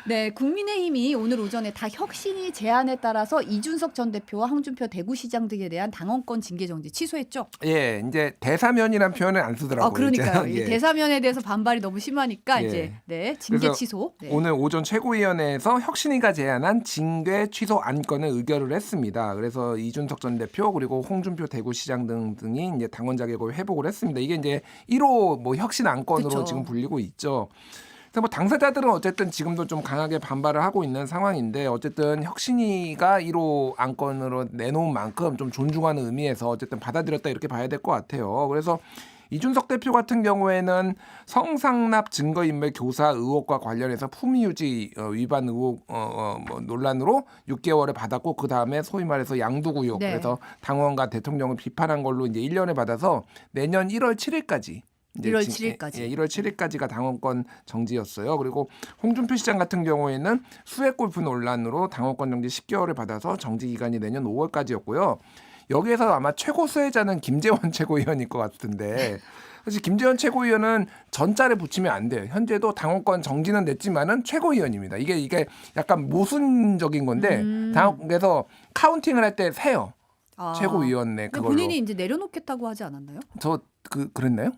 네, 국민의힘이 오늘 오전에 다 혁신위 제안에 따라서 이준석 전 대표와 홍준표 대구시장 등에 대한 당원권 징계 정지 취소했죠. 예, 이제 대사면이란 표현을 안 쓰더라고요. 그러니까요. 이제. 이 대사면에 대해서 반발이 너무 심하니까 예. 이제 네, 징계 그래서 취소. 네. 오늘 오전 최고위원회에서 혁신위가 제안한 징계 취소 안건을 의결을 했습니다. 그래서 이준석 전 대표 그리고 홍준표 대구시장 등이 이제 당원 자격을 회복을 했습니다. 이게 이제 1호 뭐 혁신 안건으로 그쵸. 지금 불리고 있죠. 그래서 뭐 당사자들은 어쨌든 지금도 좀 강하게 반발을 하고 있는 상황인데 어쨌든 혁신위가 1호 안건으로 내놓은 만큼 좀 존중하는 의미에서 어쨌든 받아들였다 이렇게 봐야 될 것 같아요. 그래서 이준석 대표 같은 경우에는 성상납 증거인멸 교사 의혹과 관련해서 품위유지 위반 의혹 뭐 논란으로 6개월을 받았고 그 다음에 소위 말해서 양도구역 네. 그래서 당원과 대통령을 비판한 걸로 이제 1년을 받아서 내년 1월 7일까지 1월 7일까지. 1월 7일까지가 당원권 정지였어요. 그리고 홍준표 시장 같은 경우에는 수해 골프 논란으로 당원권 정지 10개월을 받아서 정지 기간이 내년 5월까지였고요. 여기에서 아마 최고 수혜자는 김재원 최고위원일 것 같은데 사실 김재원 최고위원은 전자를 붙이면 안 돼요. 현재도 당원권 정지는 됐지만은 최고위원입니다. 이게 약간 모순적인 건데 당원에서 카운팅을 할 때 세요. 최고위원회 근데 그걸로. 본인이 이제 내려놓겠다고 하지 않았나요? 저 그랬나요?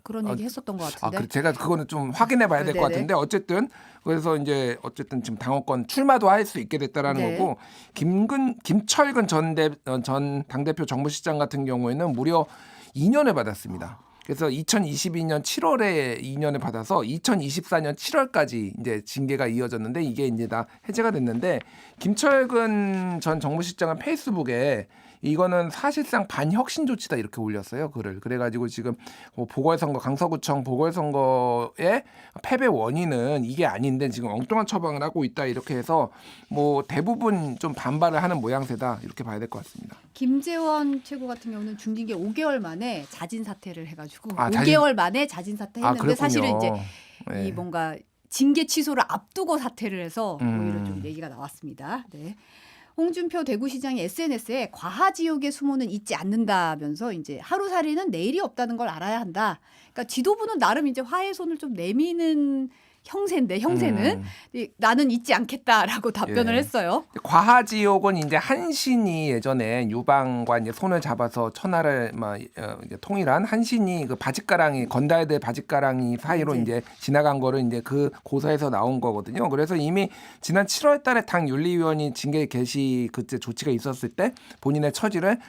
그런 얘기 했었던 것 같은데. 제가 그거는 좀 확인해 봐야 될 것 네네. 같은데 어쨌든 그래서 이제 어쨌든 지금 당원권 출마도 할 수 있게 됐다라는 네. 거고 김철근 전 당대표 정무실장 같은 경우에는 무려 2년을 받았습니다. 그래서 2022년 7월에 2년을 받아서 2024년 7월까지 이제 징계가 이어졌는데 이게 이제 다 해제가 됐는데 김철근 전 정무실장은 페이스북에 이거는 사실상 반혁신 조치다 이렇게 올렸어요 글을. 그래가지고 지금 뭐 보궐선거 강서구청 보궐선거의 패배 원인은 이게 아닌데 지금 엉뚱한 처방을 하고 있다 이렇게 해서 뭐 대부분 좀 반발을 하는 모양새다 이렇게 봐야 될 것 같습니다. 김재원 최고 같은 경우는 중징계 5개월 만에 자진 사퇴를 해가지고 아, 5개월 만에 자진 사퇴했는데 그렇군요. 사실은 이제 네. 이 뭔가 징계 취소를 앞두고 사퇴를 해서 뭐 이런 좀 얘기가 나왔습니다. 네. 홍준표 대구시장이 SNS에 과하지옥의 수모는 잊지 않는다면서 이제 하루살이는 내일이 없다는 걸 알아야 한다. 그러니까 지도부는 나름 이제 화해 손을 좀 내미는 형세는 나는 잊지 않겠다라고 답변을 예. 했어요. 과하지옥은 이제 한신이 예전에 유방과 이제 손을 잡아서 천하를 이제 통일한 한신이 그 바짓가랑이 건달들 바짓가랑이 사이로 네. 이제 지나간 거를 이제 그 고사에서 나온 거거든요. 그래서 이미 지난 7월달에 당 윤리위원이 징계 개시 그때 조치가 있었을 때 본인의 처지를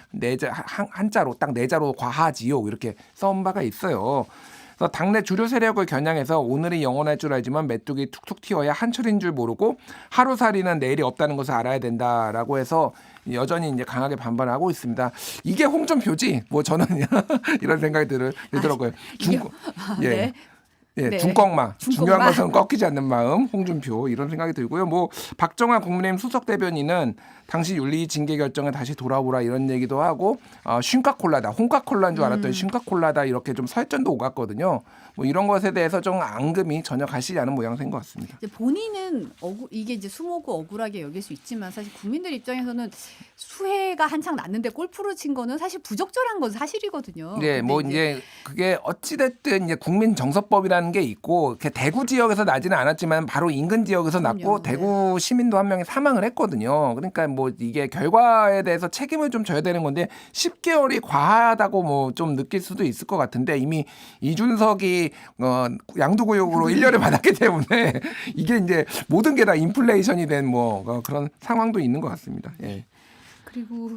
한자로 딱 내자로 과하지옥 이렇게 써온 바가 있어요. 그래서 당내 주류 세력을 겨냥해서 오늘이 영원할 줄 알지만 메뚜기 툭툭 튀어야 한철인 줄 모르고 하루살이는 내일이 없다는 것을 알아야 된다라고 해서 여전히 이제 강하게 반발하고 있습니다. 이게 홍준표지? 뭐 저는 이런 생각이 들더라고요. 네. 네. 중꺾마. 중요한 중꺾마. 것은 꺾이지 않는 마음. 홍준표 이런 생각이 들고요. 뭐 박정환 국민의힘 수석 대변인은 당시 윤리 징계 결정에 다시 돌아오라 이런 얘기도 하고 쉰카콜라다, 홍카콜라인 줄 알았더니 쉰카콜라다 이렇게 좀 설전도 오갔거든요. 뭐 이런 것에 대해서 좀 앙금이 전혀 가시지 않은 모양새인 것 같습니다. 이제 본인은 이게 이제 수모고 억울하게 여길 수 있지만 사실 국민들 입장에서는 수해가 한창 났는데 골프를 친 거는 사실 부적절한 건 사실이거든요. 네, 뭐 이제 그게 어찌됐든 이제 국민 정서법이라는 게 있고 대구 지역에서 나지는 않았지만 바로 인근 지역에서 났고 그럼요. 대구 시민도 한 명이 사망을 했거든요. 그러니까 뭐 이게 결과에 대해서 책임을 좀 져야 되는 건데 10개월이 과하다고 뭐 좀 느낄 수도 있을 것 같은데 이미 이준석이 양도구역으로 1년을 받았기 때문에 이게 이제 모든 게 다 인플레이션이 된 뭐 그런 상황도 있는 것 같습니다. 예. 그리고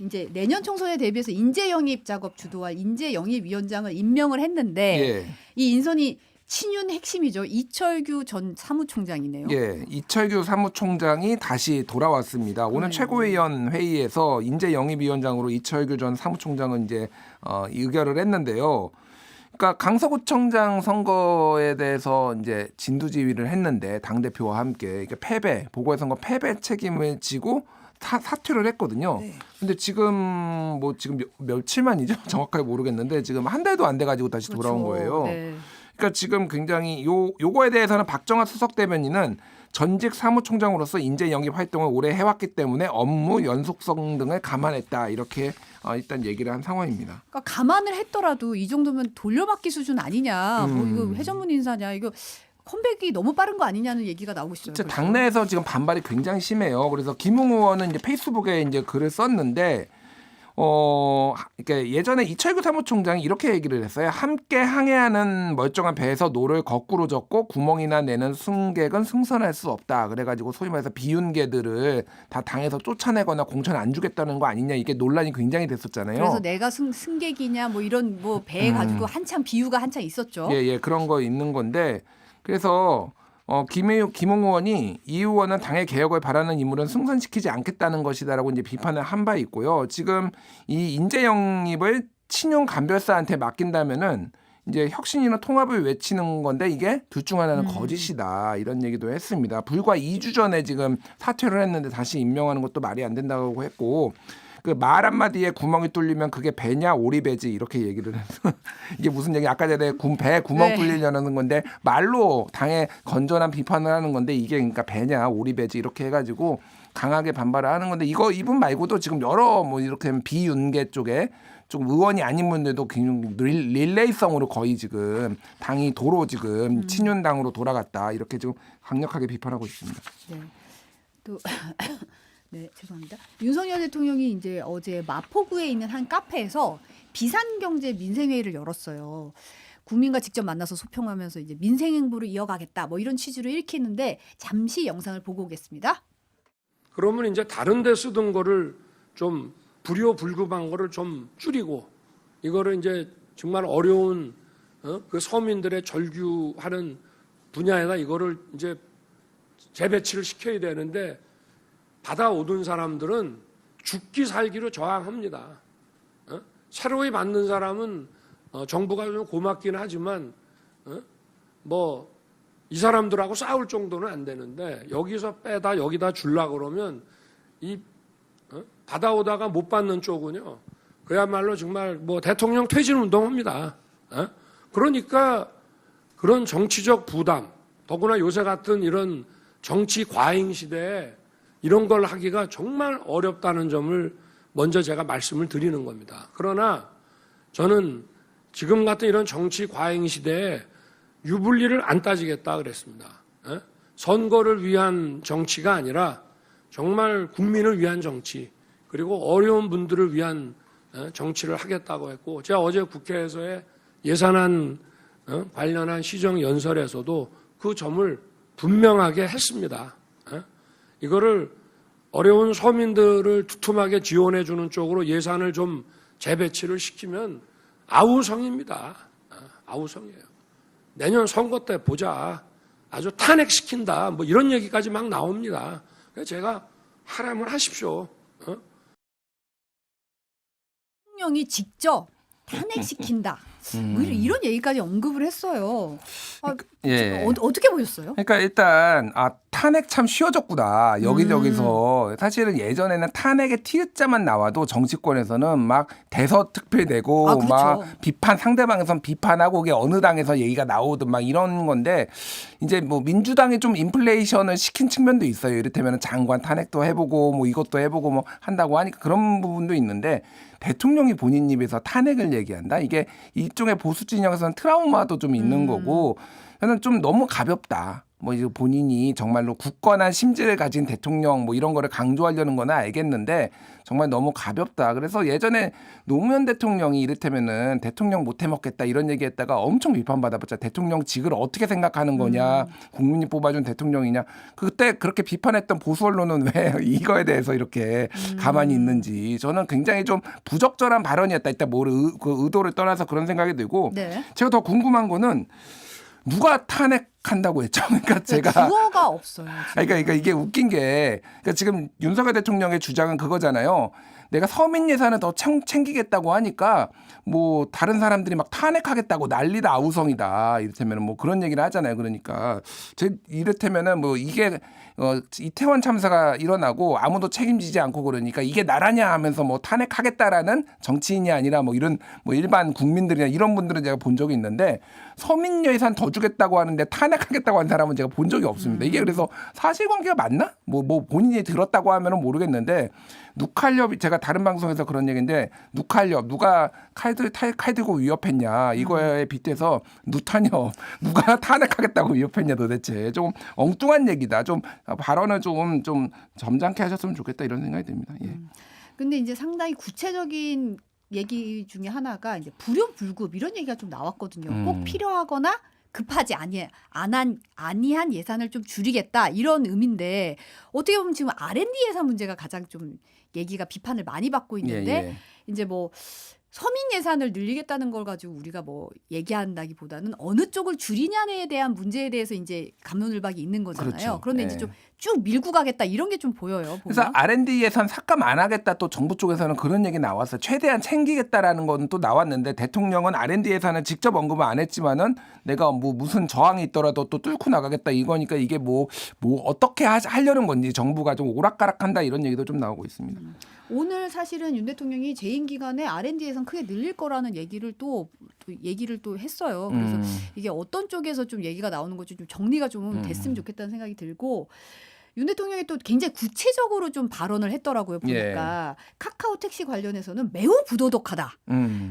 이제 내년 총선에 대비해서 인재 영입 작업 주도할 인재 영입 위원장을 임명을 했는데 예. 이 인선이 친윤 핵심이죠. 이철규 전 사무총장이네요. 예, 이철규 사무총장이 다시 돌아왔습니다. 오늘 최고위원 회의에서 인재영입위원장으로 이철규 전 사무총장은 이제 의결을 했는데요. 그러니까 강서구청장 선거에 대해서 이제 진두지휘를 했는데 당 대표와 함께 이게 보궐선거 패배 책임을 지고 사퇴를 했거든요. 근데 지금 며칠만이죠? 정확하게 모르겠는데 지금 한 달도 안 돼 가지고 다시 돌아온 거예요. 네. 그러니까 지금 굉장히 요거에 대해서는 박정환 수석 대변인은 전직 사무총장으로서 인재 영입 활동을 오래 해왔기 때문에 업무 연속성 등을 감안했다 이렇게 일단 얘기를 한 상황입니다. 그러니까 감안을 했더라도 이 정도면 돌려받기 수준 아니냐. 뭐 이거 회전문 인사냐. 이거 컴백이 너무 빠른 거 아니냐는 얘기가 나오고 있어요. 진짜 그래서. 당내에서 지금 반발이 굉장히 심해요. 그래서 김웅 의원은 이제 페이스북에 이제 글을 썼는데 이렇게 예전에 이철규 사무총장이 이렇게 얘기를 했어요. 함께 항해하는 멀쩡한 배에서 노를 거꾸로 젓고 구멍이나 내는 승객은 승선할 수 없다. 그래가지고 소위 말해서 비윤계들을 다 당에서 쫓아내거나 공천 안 주겠다는 거 아니냐, 이게 논란이 굉장히 됐었잖아요. 그래서 내가 승객이냐 뭐 이런 뭐 배 가지고 한참 비유가 한참 있었죠. 예, 그런 거 있는 건데, 그래서 김웅 의원이 이 의원은 당의 개혁을 바라는 인물은 승선시키지 않겠다는 것이다라고 이제 비판을 한 바 있고요. 지금 이 인재 영입을 친윤 간별사한테 맡긴다면은 이제 혁신이나 통합을 외치는 건데 이게 둘 중 하나는 거짓이다, 이런 얘기도 했습니다. 불과 2주 전에 지금 사퇴를 했는데 다시 임명하는 것도 말이 안 된다고 했고, 그 말 한마디에 구멍이 뚫리면 그게 배냐 오리배지, 이렇게 얘기를 해서 이게 무슨 얘기, 아까 전에 배 구멍 네. 뚫리려는 건데 말로 당에 건전한 비판을 하는 건데 이게 그러니까 배냐 오리배지 이렇게 해가지고 강하게 반발을 하는 건데, 이분 말고도 지금 여러 뭐 이렇게 비윤계 쪽에 좀 의원이 아닌 분들도 굉장히 릴레이성으로 거의 지금 당이 도로 지금 친윤당으로 돌아갔다, 이렇게 지금 강력하게 비판하고 있습니다. 네. 또 네, 죄송합니다. 윤석열 대통령이 이제 어제 마포구에 있는 한 카페에서 비상경제 민생회의를 열었어요. 국민과 직접 만나서 소평하면서 이제 민생 행보를 이어가겠다, 뭐 이런 취지로 읽히는데 잠시 영상을 보고 오겠습니다. 그러면 이제 다른 데 쓰던 거를 좀 불효불급한 거를 좀 줄이고, 이거를 이제 정말 어려운 그 서민들의 절규하는 분야에다 이거를 이제 재배치를 시켜야 되는데, 받아오던 사람들은 죽기 살기로 저항합니다. 새로이 받는 사람은 정부가 좀 고맙긴 하지만 뭐 이 사람들하고 싸울 정도는 안 되는데, 여기서 빼다 여기다 주려고 그러면 이 받아오다가 못 받는 쪽은요, 그야말로 정말 뭐 대통령 퇴진 운동합니다. 그러니까 그런 정치적 부담, 더구나 요새 같은 이런 정치 과잉 시대에 이런 걸 하기가 정말 어렵다는 점을 먼저 제가 말씀을 드리는 겁니다. 그러나 저는 지금 같은 이런 정치 과잉 시대에 유불리를 안 따지겠다 그랬습니다. 선거를 위한 정치가 아니라 정말 국민을 위한 정치, 그리고 어려운 분들을 위한 정치를 하겠다고 했고, 제가 어제 국회에서의 예산안 관련한 시정연설에서도 그 점을 분명하게 했습니다. 이거를 어려운 서민들을 두툼하게 지원해 주는 쪽으로 예산을 좀 재배치를 시키면 아우성입니다. 아우성이에요. 내년 선거 때 보자. 아주 탄핵시킨다. 뭐 이런 얘기까지 막 나옵니다. 그래서 제가 하라면 하십시오. 대통령이 직접 탄핵시킨다. 뭐 이런 얘기까지 언급을 했어요. 예. 어떻게 보셨어요? 그러니까 일단 탄핵 참 쉬워졌구나. 여기저기서 사실은 예전에는 탄핵의 티읕자만 나와도 정치권에서는 막 대서특필 내고 그렇죠. 막 비판, 상대방에선 비판하고 그게 어느 당에서 얘기가 나오든 막 이런 건데, 이제 뭐 민주당이 좀 인플레이션을 시킨 측면도 있어요. 이를테면 장관 탄핵도 해보고 뭐 이것도 해보고 뭐 한다고 하니까 그런 부분도 있는데, 대통령이 본인 입에서 탄핵을 얘기한다? 이게 일종의 보수 진영에서는 트라우마도 좀 있는 거고, 저는 좀 너무 가볍다. 뭐 이제 본인이 정말로 굳건한 심지를 가진 대통령 뭐 이런 거를 강조하려는 거는 알겠는데 정말 너무 가볍다. 그래서 예전에 노무현 대통령이 이를테면은 대통령 못 해먹겠다 이런 얘기했다가 엄청 비판받아봤자, 대통령직을 어떻게 생각하는 거냐, 국민이 뽑아준 대통령이냐. 그때 그렇게 비판했던 보수 언론은 왜 이거에 대해서 이렇게 가만히 있는지, 저는 굉장히 좀 부적절한 발언이었다. 일단 뭐 그 의도를 떠나서 그런 생각이 들고, 네. 제가 더 궁금한 거는 누가 탄핵한다고 했죠? 그러니까 제가 주어가 없어요. 지금. 그러니까 이게 웃긴 게, 그러니까 지금 윤석열 대통령의 주장은 그거잖아요. 내가 서민 예산을 더 챙기겠다고 하니까 뭐 다른 사람들이 막 탄핵하겠다고 난리다, 아우성이다, 이를테면 뭐 그런 얘기를 하잖아요. 그러니까 이를테면은 뭐 이게 이태원 참사가 일어나고 아무도 책임지지 않고 그러니까 이게 나라냐 하면서 뭐 탄핵하겠다라는 정치인이 아니라 뭐 이런 뭐 일반 국민들이나 이런 분들은 제가 본 적이 있는데, 서민 예산 더 주겠다고 하는데 탄핵하겠다고 한 사람은 제가 본 적이 없습니다. 이게 그래서 사실관계가 맞나? 뭐 본인이 들었다고 하면은 모르겠는데, 누칼렵이 제가 다른 방송에서 그런 얘기인데 누칼렵 누가 칼 들고 위협했냐 이거에 빗대서 누탄협 누가 탄핵하겠다고 위협했냐 도대체 좀 엉뚱한 얘기다. 좀 발언을 좀 점잖게 하셨으면 좋겠다 이런 생각이 듭니다. 예. 근데 이제 상당히 구체적인 얘기 중에 하나가 이제 불효불급 이런 얘기가 좀 나왔거든요. 꼭 필요하거나 급하지 아니한 예산을 좀 줄이겠다 이런 의미인데 어떻게 보면 지금 R&D 예산 문제가 가장 좀 얘기가 비판을 많이 받고 있는데 예. 이제 뭐 서민 예산을 늘리겠다는 걸 가지고 우리가 뭐 얘기한다기보다는 어느 쪽을 줄이냐에 대한 문제에 대해서 이제 갑론을박이 있는 거잖아요. 그렇죠. 그런데 예. 이제 좀 쭉 밀고 가겠다 이런 게 좀 보여요. 그래서 보면. R&D 예산 삭감 안 하겠다 또 정부 쪽에서는 그런 얘기 나왔어요. 최대한 챙기겠다라는 건 또 나왔는데 대통령은 R&D 예산을 직접 언급은 안 했지만은 내가 뭐 무슨 저항이 있더라도 또 뚫고 나가겠다 이거니까 이게 뭐 어떻게 하려는 건지 정부가 좀 오락가락한다 이런 얘기도 좀 나오고 있습니다. 오늘 사실은 윤 대통령이 재임 기간에 R&D 예산 크게 늘릴 거라는 얘기를 또 했어요. 그래서 이게 어떤 쪽에서 좀 얘기가 나오는 건지 좀 정리가 좀 됐으면 좋겠다는 생각이 들고 윤 대통령이 또 굉장히 구체적으로 좀 발언을 했더라고요. 보니까 카카오 택시 관련해서는 매우 부도덕하다.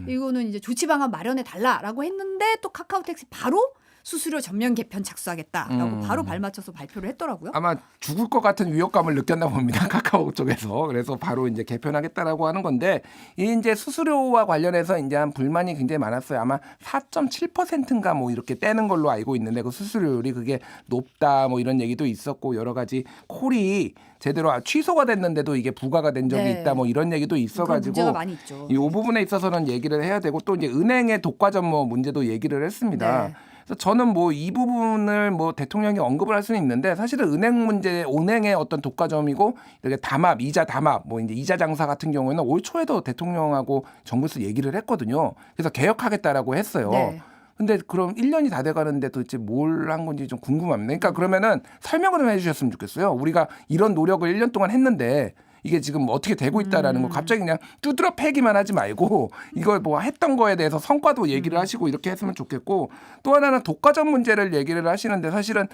이거는 이제 조치 방안 마련해 달라라고 했는데 또 카카오 택시 바로 수수료 전면 개편 착수하겠다라고 바로 발맞춰서 발표를 했더라고요. 아마 죽을 것 같은 위협감을 느꼈나 봅니다. 카카오 쪽에서. 그래서 바로 이제 개편하겠다라고 하는 건데 이 이제 수수료와 관련해서 이제 한 불만이 굉장히 많았어요. 아마 4.7%인가 뭐 이렇게 떼는 걸로 알고 있는데 그 수수료율이 그게 높다 뭐 이런 얘기도 있었고 여러 가지 콜이 제대로 취소가 됐는데도 이게 부과가 된 적이 있다 뭐 이런 얘기도 있어가지고 문제가 많이 있죠. 이 부분에 있어서는 얘기를 해야 되고 또 이제 은행의 독과점 문제도 얘기를 했습니다. 네. 그래서 저는 뭐 이 부분을 뭐 대통령이 언급을 할 수는 있는데 사실은 은행의 어떤 독과점이고 이렇게 이자 담합, 뭐 이제 이자 장사 같은 경우에는 올 초에도 대통령하고 정부에서 얘기를 했거든요. 그래서 개혁하겠다라고 했어요. 네. 근데 그럼 1년이 다 돼가는데 도대체 뭘 한 건지 좀 궁금합니다. 그러니까 그러면은 설명을 좀 해주셨으면 좋겠어요. 우리가 이런 노력을 1년 동안 했는데 이게 지금 어떻게 되고 있다라는 거 갑자기 그냥 두드러 패기만 하지 말고 이걸 뭐 했던 거에 대해서 성과도 얘기를 하시고 이렇게 했으면 좋겠고 또 하나는 독과점 문제를 얘기를 하시는데 사실은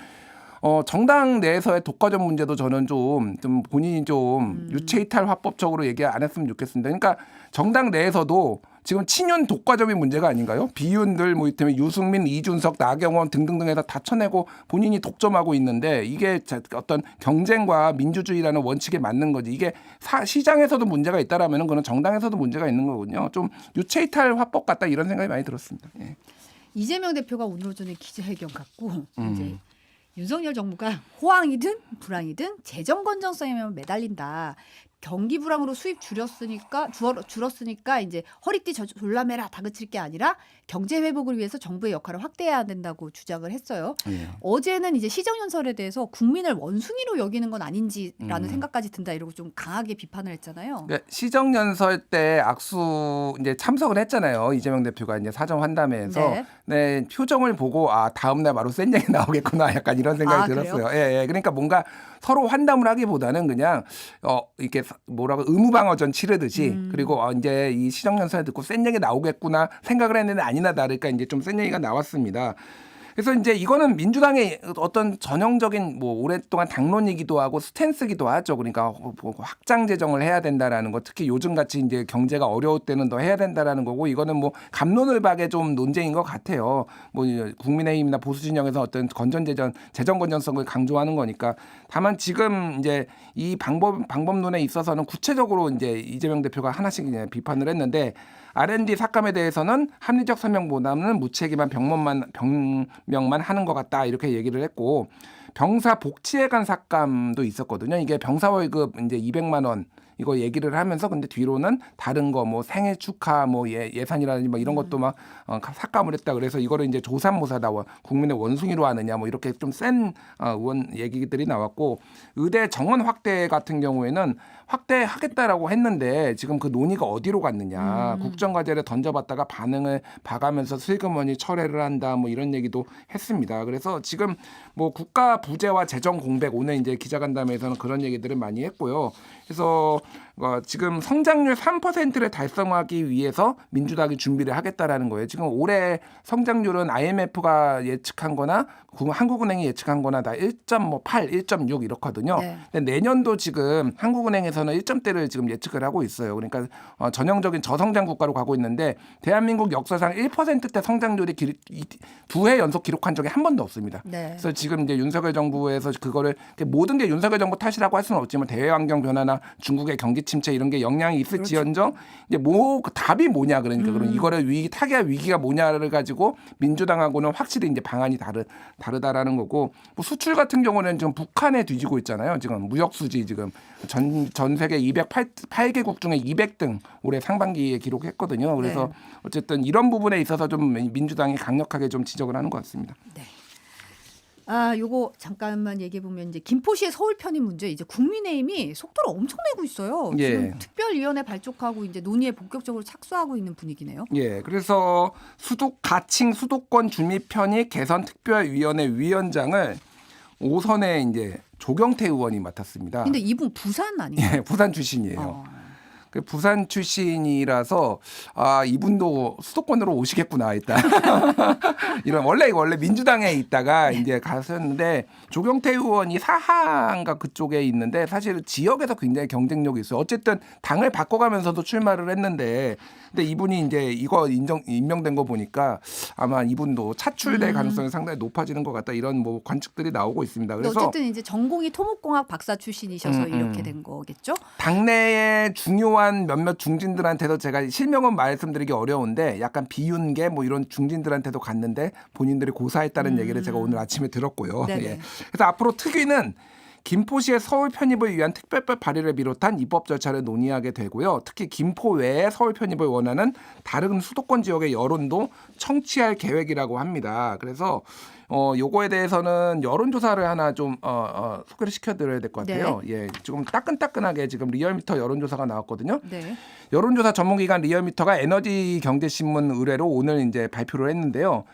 정당 내에서의 독과점 문제도 저는 좀 본인이 좀 유체이탈 화법적으로 얘기 안 했으면 좋겠습니다. 그러니까 정당 내에서도 지금 친윤 독과점이 문제가 아닌가요? 비윤들 뭐 이때문에 유승민, 이준석, 나경원 등등등 해서 다 쳐내고 본인이 독점하고 있는데 이게 어떤 경쟁과 민주주의라는 원칙에 맞는 거지. 이게 시장에서도 문제가 있다라면 그건 정당에서도 문제가 있는 거거든요. 좀 유체이탈 화법 같다 이런 생각이 많이 들었습니다. 예. 이재명 대표가 오늘 오전에 기자회견 갖고 이제 윤석열 정부가 호황이든 불황이든 재정 건전성에 매달린다. 경기 불황으로 수입 줄었으니까 이제 허리띠 졸라매라 다그칠 게 아니라 경제 회복을 위해서 정부의 역할을 확대해야 된다고 주장을 했어요. 예. 어제는 이제 시정연설에 대해서 국민을 원숭이로 여기는 건 아닌지라는 생각까지 든다 이러고 좀 강하게 비판을 했잖아요. 그러니까 시정연설 때 악수 이제 참석을 했잖아요. 이재명 대표가 이제 사전 환담회에서 네, 표정을 보고 다음 날 바로 센 얘기 나오겠구나 약간 이런 생각이 들었어요. 예. 그러니까 뭔가 서로 환담을 하기보다는 그냥 이렇게 뭐라고 의무방어전 치르듯이 그리고 이제 이 시정연설 듣고 센 얘기 나오겠구나 생각을 했는데 아니나 다를까 이제 좀 센 얘기가 나왔습니다. 그래서 이제 이거는 민주당의 어떤 전형적인 뭐 오랫동안 당론이기도 하고 스탠스기도 하죠. 그러니까 확장 재정을 해야 된다라는 거, 특히 요즘 같이 이제 경제가 어려울 때는 더 해야 된다라는 거고, 이거는 뭐 갑론을박의 좀 논쟁인 것 같아요. 뭐 국민의힘이나 보수 진영에서 어떤 재정 건전성을 강조하는 거니까. 다만 지금 이제 이 방법론에 있어서는 구체적으로 이제 이재명 대표가 하나씩 이제 비판을 했는데. R&D 삭감에 대해서는 합리적 설명보다는 무책임한 병명만 하는 것 같다 이렇게 얘기를 했고 병사 복지예간 삭감도 있었거든요. 이게 병사 월급 이제 200만 원 이거 얘기를 하면서 근데 뒤로는 다른 거 뭐 생일 축하 뭐 예산이라든지 뭐 이런 것도 막 삭감을 했다. 그래서 이거를 이제 조삼모사다 국민의 원숭이로 하느냐 뭐 이렇게 좀 센 의원 얘기들이 나왔고 의대 정원 확대 같은 경우에는 확대하겠다라고 했는데 지금 그 논의가 어디로 갔느냐. 국정과제를 던져봤다가 반응을 봐가면서 슬그머니 철회를 한다 뭐 이런 얘기도 했습니다. 그래서 지금 뭐 국가 부재와 재정 공백 오늘 이제 기자간담회에서는 그런 얘기들을 많이 했고요. 그래서 지금 성장률 3%를 달성하기 위해서 민주당이 준비를 하겠다라는 거예요. 지금 올해 성장률은 IMF가 예측한 거나 한국은행이 예측한 거나 다 1.8, 1.6 이렇거든요. 네. 근데 내년도 지금 한국은행에서는 1점대를 지금 예측을 하고 있어요. 그러니까 전형적인 저성장 국가로 가고 있는데 대한민국 역사상 1%대 성장률이 두 해 연속 기록한 적이 한 번도 없습니다. 네. 그래서 지금 이제 윤석열 정부에서 그거를 모든 게 윤석열 정부 탓이라고 할 수는 없지만 대외 환경 변화나 중국의 경기 침체 이런 게 영향이 있을지언정 이제 그 답이 뭐냐 그러니까 그럼 이거를 타개할 위기가 뭐냐를 가지고 민주당하고는 확실히 이제 방안이 다르다라는 거고 뭐 수출 같은 경우는 지금 북한에 뒤지고 있잖아요. 지금 무역 수지 지금 전 세계 208개국 중에 200등 올해 상반기에 기록했거든요. 그래서 네. 어쨌든 이런 부분에 있어서 좀 민주당이 강력하게 좀 지적을 하는 것 같습니다. 네. 요거 잠깐만 얘기해 보면 이제 김포시의 서울 편입 문제 이제 국민의힘이 속도를 엄청 내고 있어요. 예. 지금 특별위원회 발족하고 이제 논의에 본격적으로 착수하고 있는 분위기네요. 예, 그래서 가칭 수도권 주민 편입 개선 특별위원회 위원장을 5선의 이제 조경태 의원이 맡았습니다. 근데 이분 부산 아니에요? 예, 부산 출신이에요. 그 부산 출신이라서 이분도 수도권으로 오시겠구나 일단 이런 원래 민주당에 있다가 이제 갔었는데 조경태 의원이 사하인가 그쪽에 있는데 사실 지역에서 굉장히 경쟁력이 있어요. 어쨌든 당을 바꿔가면서도 출마를 했는데 근데 이분이 이제 이거 임명된 거 보니까 아마 이분도 차출될 가능성이 상당히 높아지는 것 같다 이런 뭐 관측들이 나오고 있습니다. 근데 그래서 어쨌든 이제 전공이 토목공학 박사 출신이셔서 이렇게 된 거겠죠? 당내의 중요한 몇몇 중진들한테도 제가 실명은 말씀드리기 어려운데 약간 비윤계 뭐 이런 중진들한테도 갔는데 본인들이 고사했다는 얘기를 제가 오늘 아침에 들었고요. 네네. 예. 그래서 앞으로 특위는 김포시의 서울 편입을 위한 특별법 발의를 비롯한 입법 절차를 논의하게 되고요. 특히 김포 외에 서울 편입을 원하는 다른 수도권 지역의 여론도 청취할 계획이라고 합니다. 그래서 요거에 대해서는 여론조사를 하나 좀 소개를 시켜드려야 될 것 같아요. 네. 예, 지금 따끈따끈하게 지금 리얼미터 여론조사가 나왔거든요. 네. 여론조사 전문기관 리얼미터가 에너지경제신문 의뢰로 오늘 이제 발표를 했는데요.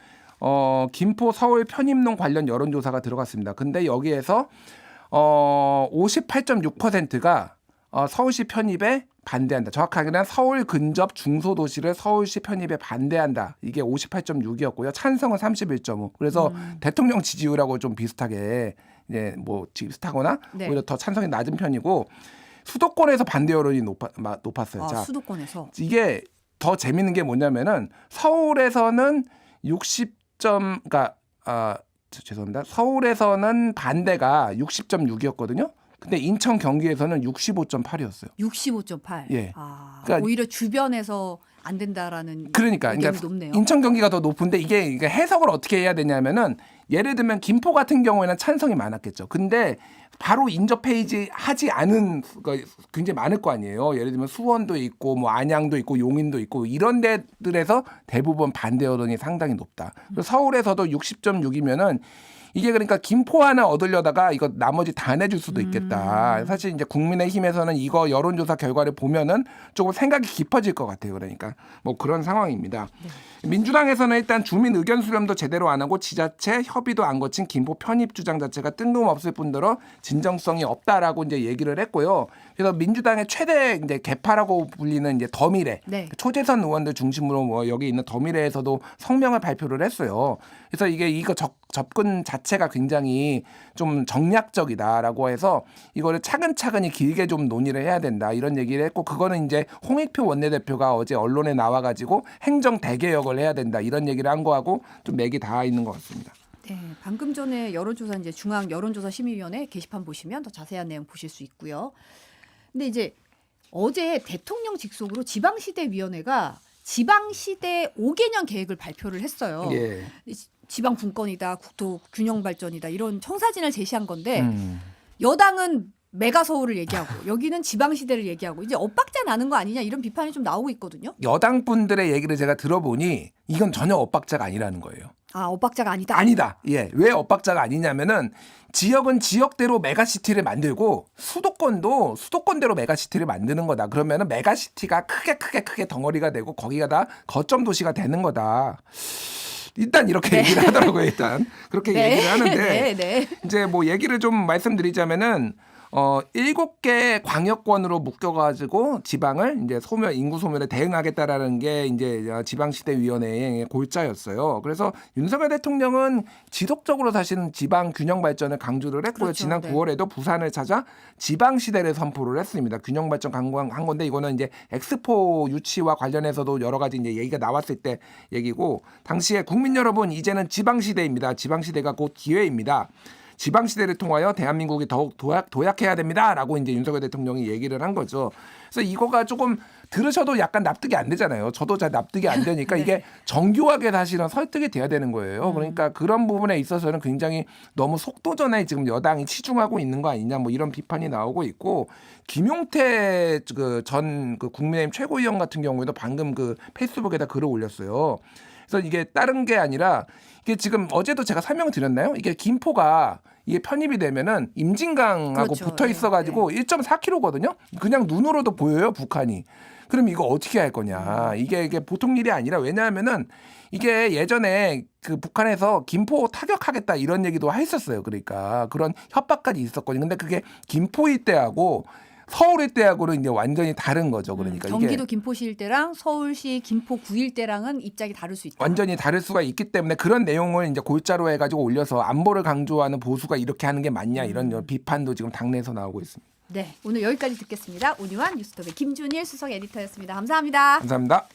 김포 서울 편입론 관련 여론조사가 들어갔습니다. 근데 여기에서 58.6%가 서울시 편입에 반대한다. 정확하게는 서울 근접 중소도시를 서울시 편입에 반대한다. 이게 58.6이었고요. 찬성은 31.5. 그래서 대통령 지지율하고 좀 비슷하게 이제 뭐 비슷하거나 네. 오히려 더 찬성이 낮은 편이고 수도권에서 반대 여론이 높았어요. 자, 수도권에서. 이게 더 재밌는 게 뭐냐면은 서울에서는 60점 그러니까 죄송합니다. 서울에서는 반대가 60.6이었거든요. 근데 인천 경기에서는 65.8이었어요. 65.8. 예. 그러니까 오히려 주변에서 안 된다라는 그러니까 높네요. 인천 경기가 더 높은데 이게 해석을 어떻게 해야 되냐면은 예를 들면 김포 같은 경우에는 찬성이 많았겠죠. 근데 바로 인접 페이지 하지 않은 거 굉장히 많을 거 아니에요. 예를 들면 수원도 있고 뭐 안양도 있고 용인도 있고 이런 데들에서 대부분 반대 여론이 상당히 높다. 그래서 서울에서도 60.6이면은 이게 그러니까 김포 하나 얻으려다가 이거 나머지 다 내줄 수도 있겠다. 사실 이제 국민의힘에서는 이거 여론조사 결과를 보면은 조금 생각이 깊어질 것 같아요. 그러니까 뭐 그런 상황입니다. 네. 민주당에서는 일단 주민 의견 수렴도 제대로 안 하고 지자체 협의도 안 거친 김포 편입 주장 자체가 뜬금없을 뿐더러 진정성이 없다라고 이제 얘기를 했고요. 그래서 민주당의 최대 이제 개파라고 불리는 이제 더미래 네. 초재선 의원들 중심으로 뭐 여기 있는 더미래에서도 성명을 발표를 했어요. 그래서 이거 접근 자체가 굉장히 좀 정략적이다라고 해서 이거를 차근차근히 길게 좀 논의를 해야 된다 이런 얘기를 했고 그거는 이제 홍익표 원내대표가 어제 언론에 나와가지고 행정 대개혁을 해야 된다 이런 얘기를 한 거하고 좀 맥이 닿아 있는 것 같습니다. 네, 방금 전에 여론조사 이제 중앙 여론조사 심의위원회 게시판 보시면 더 자세한 내용 보실 수 있고요. 근데 이제 어제 대통령 직속으로 지방시대위원회가 지방시대 5개년 계획을 발표를 했어요. 예. 지방 분권이다, 국토 균형 발전이다 이런 청사진을 제시한 건데 여당은 메가 서울을 얘기하고 여기는 지방 시대를 얘기하고 이제 엇박자 나는 거 아니냐 이런 비판이 좀 나오고 있거든요. 여당 분들의 얘기를 제가 들어보니 이건 전혀 엇박자가 아니라는 거예요. 엇박자가 아니다. 아니다. 예. 왜 엇박자가 아니냐면은 지역은 지역대로 메가시티를 만들고 수도권도 수도권대로 메가시티를 만드는 거다. 그러면은 메가시티가 크게 덩어리가 되고 거기가 다 거점 도시가 되는 거다. 일단 이렇게 얘기를 하더라고요. 일단 그렇게 네. 얘기를 하는데 네. 이제 뭐 얘기를 좀 말씀드리자면은 7개 광역권으로 묶여가지고 지방을 이제 인구 소멸에 대응하겠다라는 게 이제 지방시대위원회의 골자였어요. 그래서 윤석열 대통령은 지속적으로 사실은 지방 균형 발전을 강조를 했고요. 그렇죠. 지난 네. 9월에도 부산을 찾아 지방시대를 선포를 했습니다. 균형 발전 강구한 건데 이거는 이제 엑스포 유치와 관련해서도 여러 가지 이제 얘기가 나왔을 때 얘기고 당시에 국민 여러분 이제는 지방시대입니다. 지방시대가 곧 기회입니다. 지방시대를 통하여 대한민국이 더욱 도약해야 됩니다라고 이제 윤석열 대통령이 얘기를 한 거죠. 그래서 이거가 조금 들으셔도 약간 납득이 안 되잖아요. 저도 잘 납득이 안 되니까 네. 이게 정교하게 사실은 설득이 돼야 되는 거예요. 그러니까 그런 부분에 있어서는 굉장히 너무 속도전에 지금 여당이 치중하고 있는 거 아니냐 뭐 이런 비판이 나오고 있고 김용태 전 국민의힘 최고위원 같은 경우에도 방금 페이스북에다 글을 올렸어요. 그래서 이게 다른 게 아니라 이게 지금 어제도 제가 설명드렸나요? 이게 김포가 이게 편입이 되면은 임진강하고 그렇죠. 붙어 있어가지고 1.4km거든요. 그냥 눈으로도 보여요, 북한이. 그럼 이거 어떻게 할 거냐? 이게 보통 일이 아니라 왜냐하면은 이게 예전에 북한에서 김포 타격하겠다 이런 얘기도 했었어요. 그러니까 그런 협박까지 있었거든요. 근데 그게 김포 일대하고 서울 일대하고는 이제 완전히 다른 거죠. 그러니까 경기도 이게 김포시 일대랑 서울시 김포구 일대랑은 입장이 다를 수 있다. 완전히 다를 수가 있기 때문에 그런 내용을 이제 골자로 해가지고 올려서 안보를 강조하는 보수가 이렇게 하는 게 맞냐 이런 비판도 지금 당내에서 나오고 있습니다. 네, 오늘 여기까지 듣겠습니다. 온유한 뉴스톱의 김준일 수석 에디터였습니다. 감사합니다. 감사합니다.